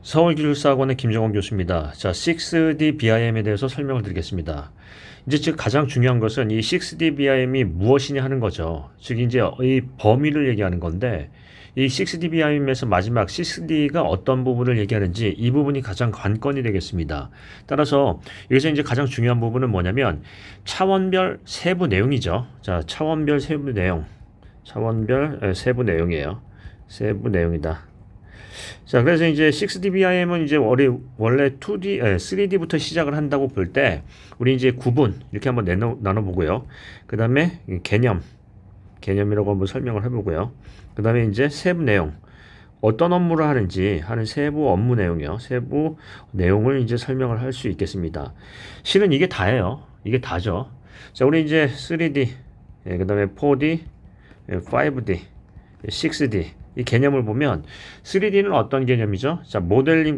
서울기술사학원의 김정원 교수입니다. 자, 6D BIM에 대해서 설명을 드리겠습니다. 이제 즉 가장 중요한 것은 이 6D BIM이 무엇이냐 하는 거죠. 즉 이제 이 범위를 얘기하는 건데 이 6D BIM에서 마지막 6D가 어떤 부분을 얘기하는지 이 부분이 가장 관건이 되겠습니다. 따라서 여기서 이제 가장 중요한 부분은 뭐냐면 차원별 세부 내용이죠. 자, 차원별 세부 내용. 차원별 세부 내용이에요. 세부 내용이다. 자, 그래서 이제 6DBIM은 이제 원래 2D, 3D부터 시작을 한다고 볼 때, 우리 이제 구분, 이렇게 한번 나눠보고요. 그 다음에 개념이라고 한번 설명을 해보고요. 그 다음에 이제 세부 내용, 어떤 업무를 하는지 하는 세부 업무 내용이요. 세부 내용을 이제 설명을 할 수 있겠습니다. 실은 이게 다예요. 이게 다죠. 자, 우리 이제 3D, 그 다음에 4D, 5D, 6D, 이 개념을 보면 3D는 어떤 개념이죠? 자, 모델을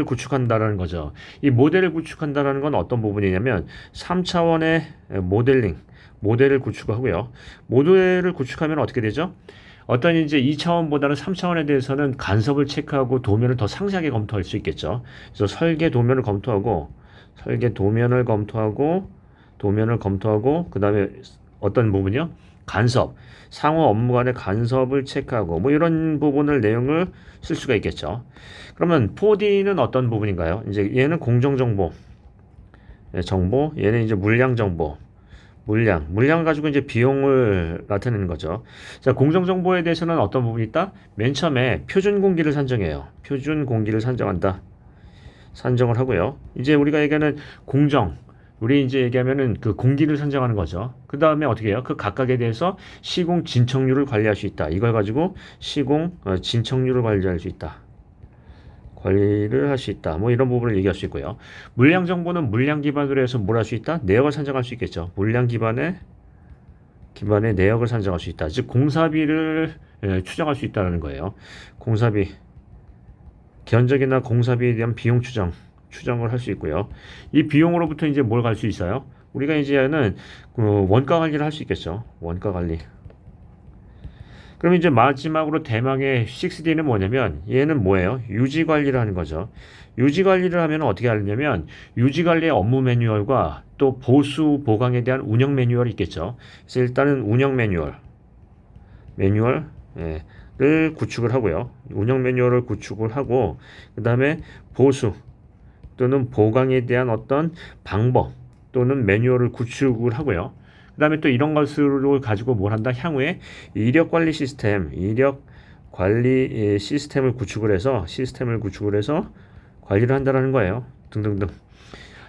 구축한다라는 거죠. 이 모델을 구축한다라는 건 어떤 부분이냐면 3차원의 모델을 구축하고요. 모델을 구축하면 어떻게 되죠? 어떤 이제 2차원보다는 3차원에 대해서는 간섭을 체크하고 도면을 더 상세하게 검토할 수 있겠죠. 그래서 설계 도면을 검토하고 그 다음에 어떤 부분이요? 간섭, 상호 업무 간의 간섭을 체크하고 뭐 이런 부분을 내용을 쓸 수가 있겠죠. 그러면 4D는 어떤 부분인가요? 이제 얘는 공정 정보, 얘는 이제 물량 정보, 물량 가지고 이제 비용을 나타내는 거죠. 자, 공정 정보에 대해서는 어떤 부분이 있다? 맨 처음에 표준 공기를 산정해요. 표준 공기를 산정을 하고요. 이제 우리가 얘기하는 공정, 우리 이제 얘기하면은 그 공기를 산정하는 거죠. 그 다음에 어떻게 해요? 그 각각에 대해서 시공 진척률을 관리할 수 있다. 이걸 가지고 시공 진척률을 관리할 수 있다. 관리를 할 수 있다. 뭐 이런 부분을 얘기할 수 있고요. 물량 정보는 물량 기반으로 해서 뭘 할 수 있다? 내역을 산정할 수 있겠죠. 물량 기반의 내역을 산정할 수 있다. 즉 공사비를 추정할 수 있다는 거예요. 공사비, 견적이나 공사비에 대한 비용 추정을 할 수 있고요. 이 비용으로부터 이제 뭘 갈 수 있어요? 우리가 이제는 원가 관리를 할 수 있겠죠. 원가 관리. 그럼 이제 마지막으로 대망의 6D는 뭐냐면 얘는 뭐예요? 유지 관리를 하는 거죠. 유지 관리를 하면 어떻게 하느냐면 유지 관리의 업무 매뉴얼과 또 보수 보강에 대한 운영 매뉴얼이 있겠죠. 그래서 일단은 운영 매뉴얼 를 구축을 하고요. 운영 매뉴얼을 구축을 하고 그 다음에 보수 또는 보강에 대한 어떤 방법 또는 매뉴얼을 구축을 하고요. 그 다음에 또 이런 것을 가지고 뭘 한다? 향후에 이력 관리 시스템을 구축을 해서 관리를 한다라는 거예요. 등등등.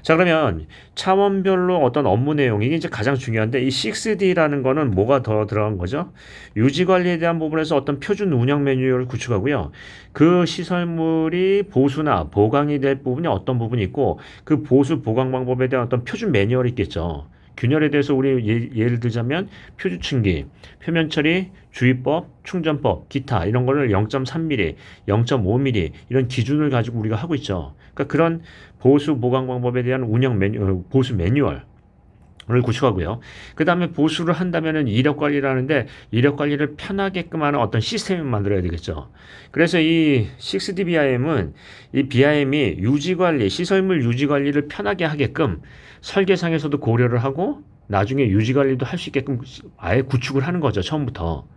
자, 그러면 차원별로 어떤 업무 내용이 이제 가장 중요한데 이 6D라는 거는 뭐가 더 들어간 거죠? 유지 관리에 대한 부분에서 어떤 표준 운영 매뉴얼을 구축하고요. 그 시설물이 보수나 보강이 될 부분이 어떤 부분이 있고 그 보수 보강 방법에 대한 어떤 표준 매뉴얼이 있겠죠. 균열에 대해서 우리 예를 들자면 표주층기, 표면 처리, 주의법, 충전법, 기타 이런 거를 0.3mm, 0.5mm 이런 기준을 가지고 우리가 하고 있죠. 그러니까 그런 보수 보강 방법에 대한 보수 매뉴얼을 구축하고요. 그 다음에 보수를 한다면은 이력 관리를 하는데 이력 관리를 편하게끔 하는 어떤 시스템을 만들어야 되겠죠. 그래서 이 6DBIM은 이 BIM이 유지 관리, 시설물 유지 관리를 편하게 하게끔 설계상에서도 고려를 하고 나중에 유지 관리도 할 수 있게끔 아예 구축을 하는 거죠. 처음부터.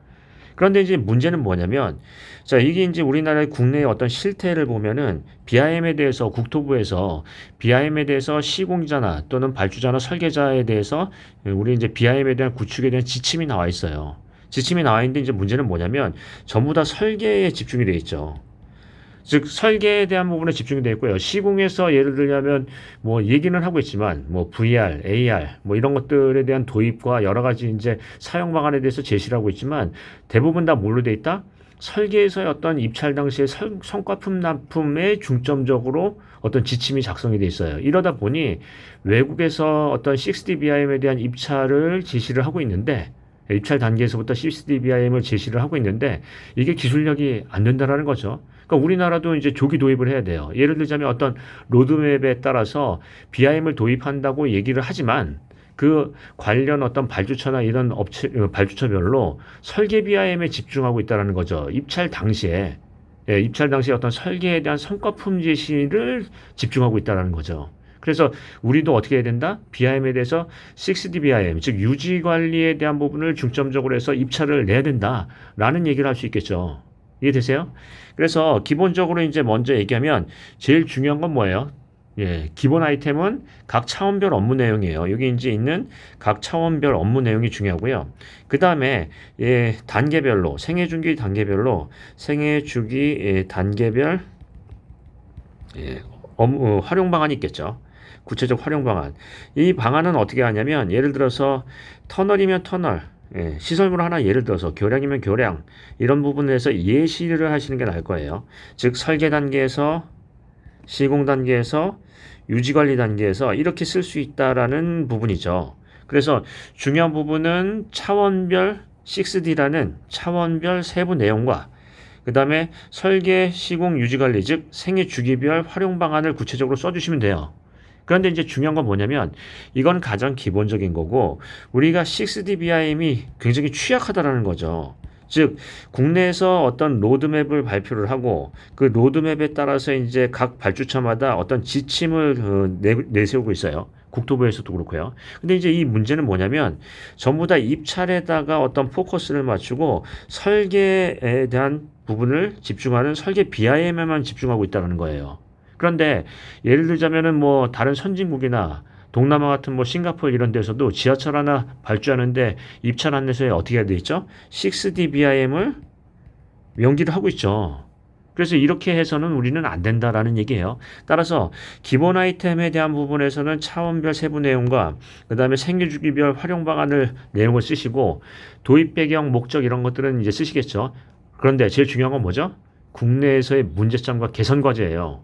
그런데 이제 문제는 뭐냐면, 자, 이게 이제 우리나라의 국내의 어떤 실태를 보면은 BIM에 대해서 국토부에서 BIM에 대해서 시공자나 또는 발주자나 설계자에 대해서 우리 이제 BIM에 대한 구축에 대한 지침이 나와 있어요. 지침이 나와 있는데 이제 문제는 뭐냐면 전부 다 설계에 집중이 되어 있죠. 즉 설계에 대한 부분에 집중이 되어 있고요. 시공에서 예를 들자면 뭐 얘기는 하고 있지만 뭐 VR, AR 뭐 이런 것들에 대한 도입과 여러 가지 이제 사용 방안에 대해서 제시를 하고 있지만 대부분 다 뭘로 되어 있다? 설계에서의 어떤 입찰 당시의 성과품 납품에 중점적으로 어떤 지침이 작성이 돼 있어요. 이러다 보니 외국에서 어떤 6DBIM에 대한 입찰을 제시를 하고 있는데 입찰 단계에서부터 6DBIM을 제시를 하고 있는데 이게 기술력이 안 된다라는 거죠. 그러니까 우리나라도 이제 조기 도입을 해야 돼요. 예를 들자면 어떤 로드맵에 따라서 BIM을 도입한다고 얘기를 하지만 그 관련 어떤 발주처나 이런 발주처별로 설계 BIM에 집중하고 있다는 거죠. 입찰 당시에. 입찰 당시 어떤 설계에 대한 성과품 제시를 집중하고 있다는 거죠. 그래서 우리도 어떻게 해야 된다? BIM에 대해서 6D BIM, 즉 유지 관리에 대한 부분을 중점적으로 해서 입찰을 내야 된다라는 얘기를 할 수 있겠죠. 이해되세요? 그래서 기본적으로 이제 먼저 얘기하면 제일 중요한 건 뭐예요? 기본 아이템은 각 차원별 업무 내용이에요. 여기 이제 있는 각 차원별 업무 내용이 중요하고요. 그 다음에 단계별로 생애 주기 단계별로 생애 주기 단계별 업무 활용 방안이 있겠죠. 구체적 활용 방안. 이 방안은 어떻게 하냐면 예를 들어서 터널이면 터널, 시설물 하나 예를 들어서 교량이면 교량 이런 부분에서 예시를 하시는 게 나을 거예요. 즉 설계 단계에서 시공 단계에서 유지 관리 단계에서 이렇게 쓸 수 있다라는 부분이죠. 그래서 중요한 부분은 차원별 6D라는 차원별 세부 내용과 그 다음에 설계, 시공, 유지 관리 즉 생애 주기별 활용 방안을 구체적으로 써주시면 돼요. 그런데 이제 중요한 건 뭐냐면 이건 가장 기본적인 거고 우리가 6D BIM이 굉장히 취약하다라는 거죠. 즉 국내에서 어떤 로드맵을 발표를 하고 그 로드맵에 따라서 이제 각 발주처마다 어떤 지침을 내세우고 있어요. 국토부에서도 그렇고요. 근데 이제 이 문제는 뭐냐면 전부 다 입찰에다가 어떤 포커스를 맞추고 설계에 대한 부분을 집중하는 설계 BIM에만 집중하고 있다는 거예요. 그런데 예를 들자면은 뭐 다른 선진국이나 동남아 같은 뭐 싱가포르 이런 데서도 지하철 하나 발주하는데 입찰 안내서에 어떻게 해야 돼 있죠? 6D BIM을 연기를 하고 있죠. 그래서 이렇게 해서는 우리는 안 된다라는 얘기예요. 따라서 기본 아이템에 대한 부분에서는 차원별 세부 내용과 그 다음에 생애주기별 활용 방안을 내용을 쓰시고 도입 배경, 목적 이런 것들은 이제 쓰시겠죠. 그런데 제일 중요한 건 뭐죠? 국내에서의 문제점과 개선 과제예요.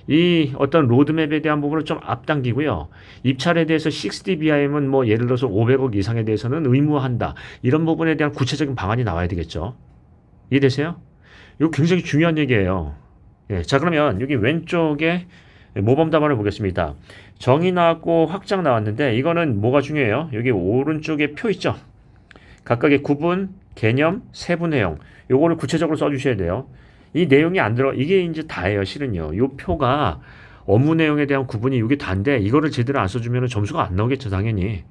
이 어떤 로드맵에 대한 부분을 좀 앞당기고요. 입찰에 대해서 6D BIM은 뭐 예를 들어서 500억 이상에 대해서는 의무화한다. 이런 부분에 대한 구체적인 방안이 나와야 되겠죠. 이해되세요? 이거 굉장히 중요한 얘기예요. 자 그러면 여기 왼쪽에 모범 답안을 보겠습니다. 정의 나왔고 확장 나왔는데 이거는 뭐가 중요해요? 여기 오른쪽에 표 있죠? 각각의 구분, 개념, 세부 내용 요거를 구체적으로 써주셔야 돼요. 이 내용이 안 들어 이게 이제 다예요. 실은요. 요 표가 업무 내용에 대한 구분이 이게 다인데 이거를 제대로 안 써주면 점수가 안 나오겠죠. 당연히.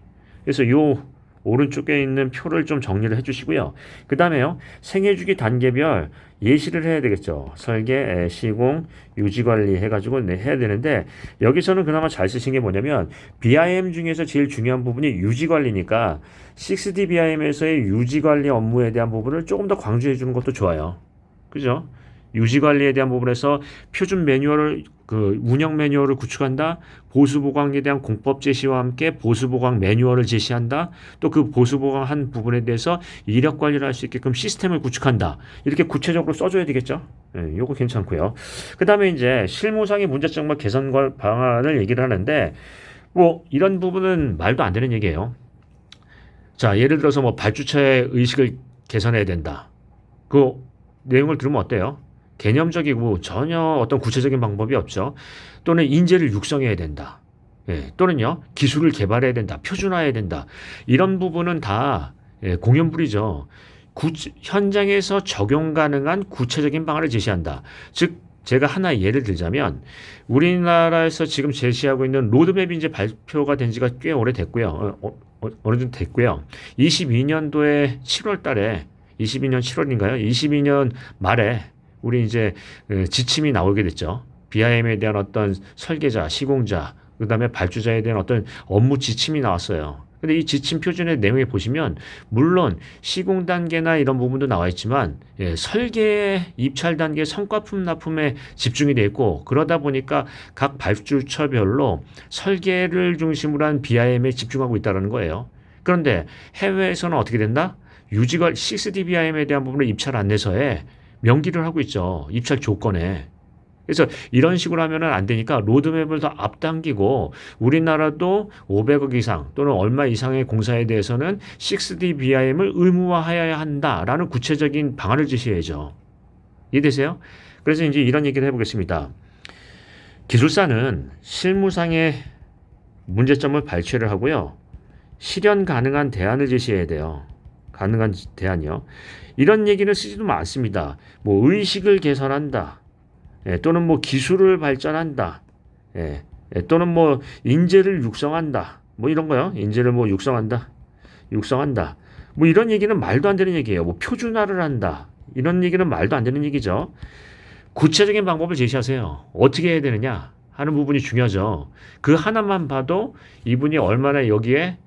그래서 요 오른쪽에 있는 표를 좀 정리를 해주시고요. 그 다음에요. 생애주기 단계별 예시를 해야 되겠죠. 설계, 시공, 유지관리 해가지고 해야 되는데 여기서는 그나마 잘 쓰신 게 뭐냐면 BIM 중에서 제일 중요한 부분이 유지관리니까 6D BIM에서의 유지관리 업무에 대한 부분을 조금 더 강조해 주는 것도 좋아요. 그죠? 유지 관리에 대한 부분에서 표준 매뉴얼을 운영 매뉴얼을 구축한다. 보수 보강에 대한 공법 제시와 함께 보수 보강 매뉴얼을 제시한다. 또 그 보수 보강한 부분에 대해서 이력 관리를 할 수 있게끔 시스템을 구축한다. 이렇게 구체적으로 써줘야 되겠죠. 요거 괜찮고요. 그 다음에 이제 실무상의 문제점과 개선 방안을 얘기를 하는데 뭐 이런 부분은 말도 안 되는 얘기예요. 자 예를 들어서 뭐 발주처의 의식을 개선해야 된다. 그 내용을 들으면 어때요? 개념적이고 전혀 어떤 구체적인 방법이 없죠. 또는 인재를 육성해야 된다. 또는요 기술을 개발해야 된다. 표준화해야 된다. 이런 부분은 다 공연불이죠. 현장에서 적용 가능한 구체적인 방안을 제시한다. 즉 제가 하나 예를 들자면 우리나라에서 지금 제시하고 있는 로드맵이 이제 발표가 된 지가 꽤 오래됐고요. 어느 정도 됐고요. 22년도에 7월 달에 22년 7월인가요? 22년 말에 우리 이제 지침이 나오게 됐죠. BIM에 대한 어떤 설계자, 시공자, 그 다음에 발주자에 대한 어떤 업무 지침이 나왔어요. 근데 이 지침 표준의 내용에 보시면 물론 시공 단계나 이런 부분도 나와 있지만 설계 입찰 단계 성과품 납품에 집중이 돼 있고 그러다 보니까 각 발주처별로 설계를 중심으로 한 BIM에 집중하고 있다는 거예요. 그런데 해외에서는 어떻게 된다? 유지관 6D BIM에 대한 부분을 입찰 안내서에 명기를 하고 있죠. 입찰 조건에. 그래서 이런 식으로 하면은 안 되니까 로드맵을 더 앞당기고 우리나라도 500억 이상 또는 얼마 이상의 공사에 대해서는 6D BIM을 의무화해야 한다라는 구체적인 방안을 제시해야죠. 이해되세요? 그래서 이제 이런 얘기를 해보겠습니다. 기술사는 실무상의 문제점을 발췌를 하고요. 실현 가능한 대안을 제시해야 돼요. 가능한 대안이요. 이런 얘기는 쓰지도 않습니다. 뭐 의식을 개선한다. 예, 또는 뭐 기술을 발전한다. 예, 또는 뭐 인재를 육성한다. 뭐 이런 거요. 인재를 뭐 육성한다. 육성한다. 뭐 이런 얘기는 말도 안 되는 얘기예요. 뭐 표준화를 한다. 이런 얘기는 말도 안 되는 얘기죠. 구체적인 방법을 제시하세요. 어떻게 해야 되느냐 하는 부분이 중요하죠. 그 하나만 봐도 이분이 얼마나 여기에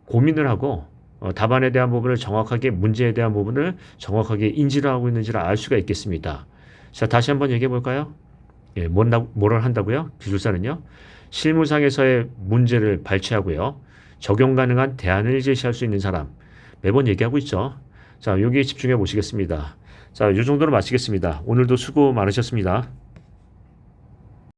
고민을 하고 답안에 대한 부분을 정확하게 문제에 대한 부분을 정확하게 인지를 하고 있는지를 알 수가 있겠습니다. 자, 다시 한번 얘기해 볼까요? 예, 뭐를 한다고요? 기술사는요. 실무상에서의 문제를 발췌하고요. 적용 가능한 대안을 제시할 수 있는 사람. 매번 얘기하고 있죠. 자, 여기에 집중해 보시겠습니다. 자, 이 정도로 마치겠습니다. 오늘도 수고 많으셨습니다.